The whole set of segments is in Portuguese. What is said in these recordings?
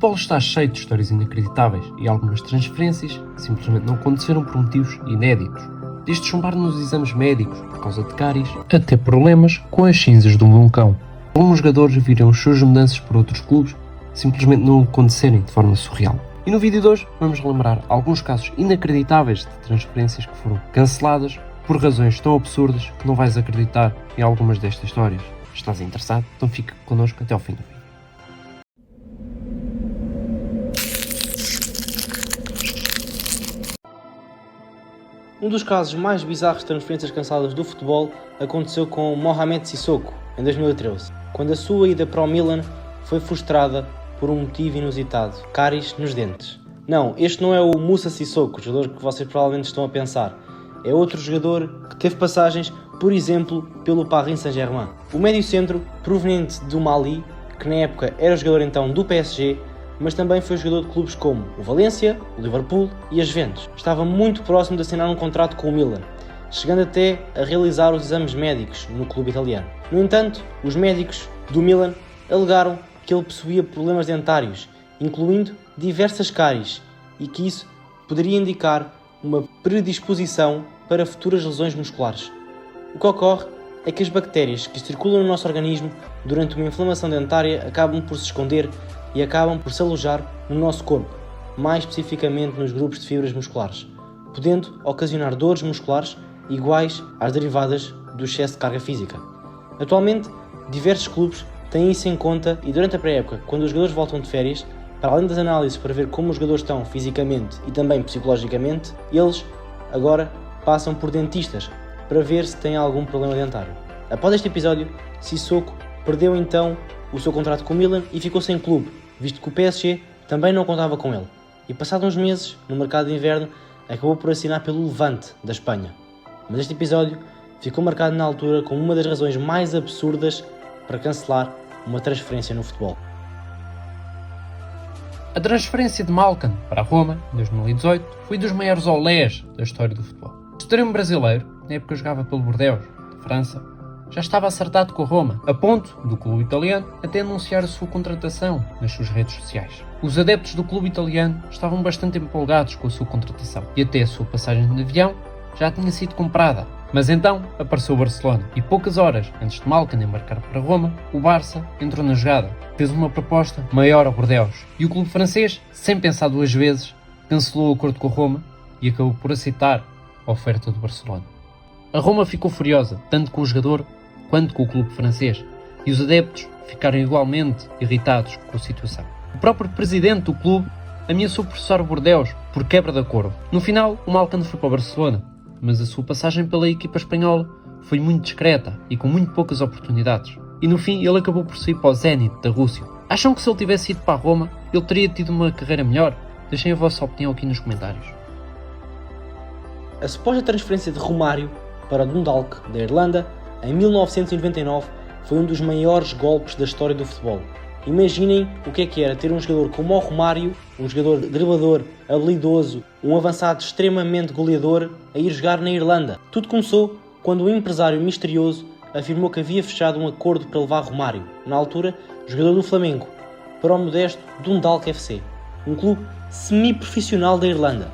futebol está cheio de histórias inacreditáveis e algumas transferências simplesmente não aconteceram por motivos inéditos. Desde chumbar nos exames médicos por causa de cáries, até problemas com as cinzas do vulcão. Alguns jogadores viram as suas mudanças por outros clubes simplesmente não acontecerem de forma surreal. E no vídeo de hoje vamos relembrar alguns casos inacreditáveis de transferências que foram canceladas por razões tão absurdas que não vais acreditar em algumas destas histórias. Estás interessado? Então fica connosco até ao fim do vídeo. Um dos casos mais bizarros de transferências canceladas do futebol aconteceu com Mohamed Sissoko, em 2013, quando a sua ida para o Milan foi frustrada por um motivo inusitado: cáries nos dentes. Não, este não é o Moussa Sissoko, o jogador que vocês provavelmente estão a pensar. É outro jogador que teve passagens, por exemplo, pelo Paris Saint-Germain. O médio-centro, proveniente do Mali, que na época era jogador então do PSG, mas também foi jogador de clubes como o Valência, o Liverpool e a Juventus. Estava muito próximo de assinar um contrato com o Milan, chegando até a realizar os exames médicos no clube italiano. No entanto, os médicos do Milan alegaram que ele possuía problemas dentários, incluindo diversas cáries, e que isso poderia indicar uma predisposição para futuras lesões musculares. O que ocorre é que as bactérias que circulam no nosso organismo durante uma inflamação dentária acabam por se esconder e acabam por se alojar no nosso corpo, mais especificamente nos grupos de fibras musculares, podendo ocasionar dores musculares iguais às derivadas do excesso de carga física. Atualmente, diversos clubes têm isso em conta e durante a pré-época, quando os jogadores voltam de férias, para além das análises para ver como os jogadores estão fisicamente e também psicologicamente, eles agora passam por dentistas para ver se têm algum problema dentário. Após este episódio, Sissoko perdeu então o seu contrato com o Milan e ficou sem clube, visto que o PSG também não contava com ele. E passados uns meses, no mercado de inverno, acabou por assinar pelo Levante, da Espanha. Mas este episódio ficou marcado na altura como uma das razões mais absurdas para cancelar uma transferência no futebol. A transferência de Malcom para a Roma, em 2018, foi dos maiores olés da história do futebol. O extremo brasileiro, na época jogava pelo Bordeaux, de França, já estava acertado com a Roma, a ponto do clube italiano até anunciar a sua contratação nas suas redes sociais. Os adeptos do clube italiano estavam bastante empolgados com a sua contratação e até a sua passagem de avião já tinha sido comprada. Mas então apareceu o Barcelona e poucas horas antes de Malcom embarcar para Roma, o Barça entrou na jogada, fez uma proposta maior ao Bordeaux e o clube francês, sem pensar duas vezes, cancelou o acordo com a Roma e acabou por aceitar a oferta do Barcelona. A Roma ficou furiosa, tanto com o jogador quanto com o clube francês, e os adeptos ficaram igualmente irritados com a situação. O próprio presidente do clube ameaçou processar o Bordeaux por quebra de acordo. No final, o Malcom foi para o Barcelona, mas a sua passagem pela equipa espanhola foi muito discreta e com muito poucas oportunidades. E no fim ele acabou por sair para o Zenit da Rússia. Acham que se ele tivesse ido para a Roma, ele teria tido uma carreira melhor? Deixem a vossa opinião aqui nos comentários. A suposta transferência de Romário para Dundalk, da Irlanda, em 1999, foi um dos maiores golpes da história do futebol. Imaginem o que era ter um jogador como o Romário, um jogador driblador, habilidoso, um avançado extremamente goleador, a ir jogar na Irlanda. Tudo começou quando um empresário misterioso afirmou que havia fechado um acordo para levar Romário, na altura jogador do Flamengo, para o modesto Dundalk FC, um clube semi-profissional da Irlanda.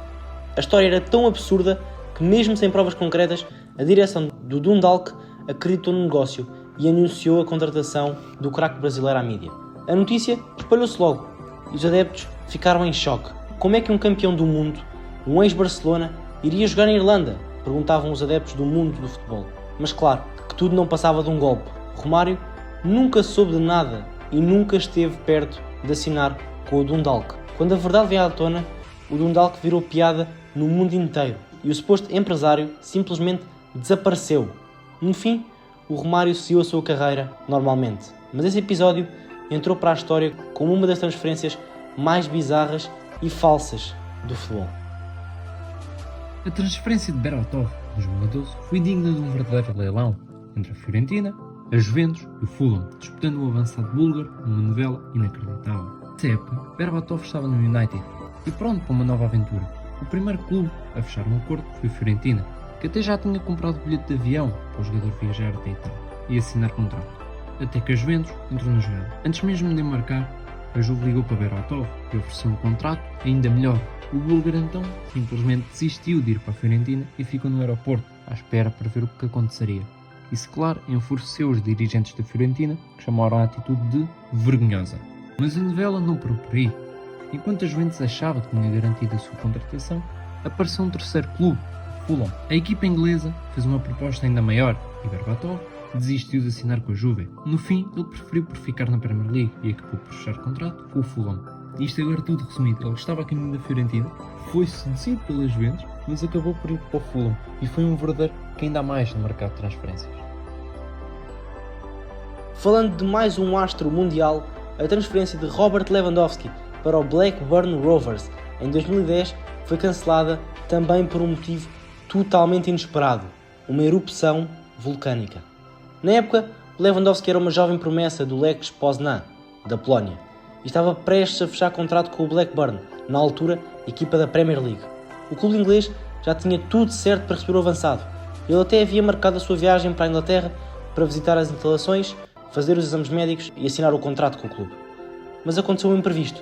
A história era tão absurda que, mesmo sem provas concretas, a direção do Dundalk acreditou no negócio e anunciou a contratação do craque brasileiro à mídia. A notícia espalhou-se logo e os adeptos ficaram em choque. Como é que um campeão do mundo, um ex-Barcelona, iria jogar na Irlanda? Perguntavam os adeptos do mundo do futebol. Mas claro, que tudo não passava de um golpe. Romário nunca soube de nada e nunca esteve perto de assinar com o Dundalk. Quando a verdade veio à tona, o Dundalk virou piada no mundo inteiro e o suposto empresário simplesmente desapareceu. No fim, o Romário seguiu a sua carreira normalmente. Mas esse episódio entrou para a história como uma das transferências mais bizarras e falsas do futebol. A transferência de Berbatov, em 2012, foi digna de um verdadeiro leilão entre a Fiorentina, a Juventus e o Fulham, disputando o avançado búlgaro numa novela inacreditável. Nessa época, Berbatov estava no United e pronto para uma nova aventura. O primeiro clube a fechar um acordo foi a Fiorentina, que até já tinha comprado o bilhete de avião para o jogador viajar até Itália e assinar contrato, até que a Juventus entrou na jogada. Antes mesmo de embarcar, A Juve ligou para Berbatov e ofereceu um contrato ainda melhor. O búlgaro então simplesmente desistiu de ir para a Fiorentina e ficou no aeroporto à espera para ver o que aconteceria. Isso, claro, enfureceu os dirigentes da Fiorentina, que chamaram a atitude de vergonhosa. Mas a novela não parou por aí. Enquanto a Juventus achava que tinha garantido a sua contratação, apareceu um terceiro clube, o Fulham. A equipa inglesa fez uma proposta ainda maior e Berbatov desistiu de assinar com a Juve. No fim, ele preferiu por ficar na Premier League e acabou por fechar contrato com o Fulham. Isto agora tudo resumido. Ele estava a caminho da Fiorentina, foi seduzido pelas Juventus, mas acabou por ir para o Fulham e foi um verdadeiro que ainda há mais no mercado de transferências. Falando de mais um astro mundial, a transferência de Robert Lewandowski para o Blackburn Rovers em 2010 foi cancelada também por um motivo totalmente inesperado: uma erupção vulcânica. Na época, Lewandowski era uma jovem promessa do Lech Poznan, da Polónia, e estava prestes a fechar contrato com o Blackburn, na altura equipa da Premier League. O clube inglês já tinha tudo certo para receber o avançado. Ele até havia marcado a sua viagem para a Inglaterra para visitar as instalações, fazer os exames médicos e assinar o contrato com o clube. Mas aconteceu um imprevisto.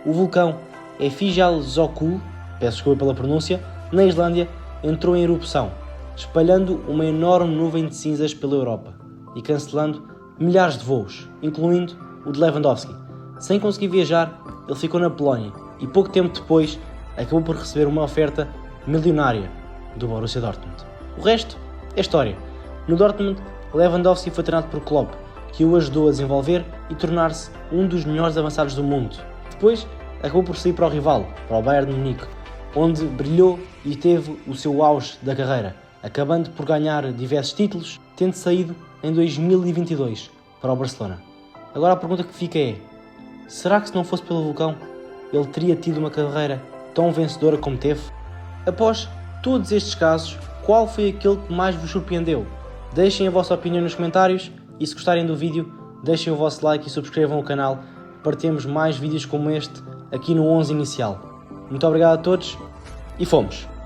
O vulcão Eyjafjallajökull, peço desculpa pela pronúncia, na Islândia, entrou em erupção, espalhando uma enorme nuvem de cinzas pela Europa e cancelando milhares de voos, incluindo o de Lewandowski. Sem conseguir viajar, ele ficou na Polónia e pouco tempo depois acabou por receber uma oferta milionária do Borussia Dortmund. O resto é história. No Dortmund, Lewandowski foi treinado por Klopp, que o ajudou a desenvolver e tornar-se um dos melhores avançados do mundo. Depois, acabou por sair para o rival, para o Bayern de Munique, onde brilhou e teve o seu auge da carreira, acabando por ganhar diversos títulos, tendo saído em 2022 para o Barcelona. Agora a pergunta que fica é: será que se não fosse pelo vulcão, ele teria tido uma carreira tão vencedora como teve? Após todos estes casos, qual foi aquele que mais vos surpreendeu? Deixem a vossa opinião nos comentários e se gostarem do vídeo, deixem o vosso like e subscrevam o canal para termos mais vídeos como este aqui no 11 inicial. Muito obrigado a todos e fomos!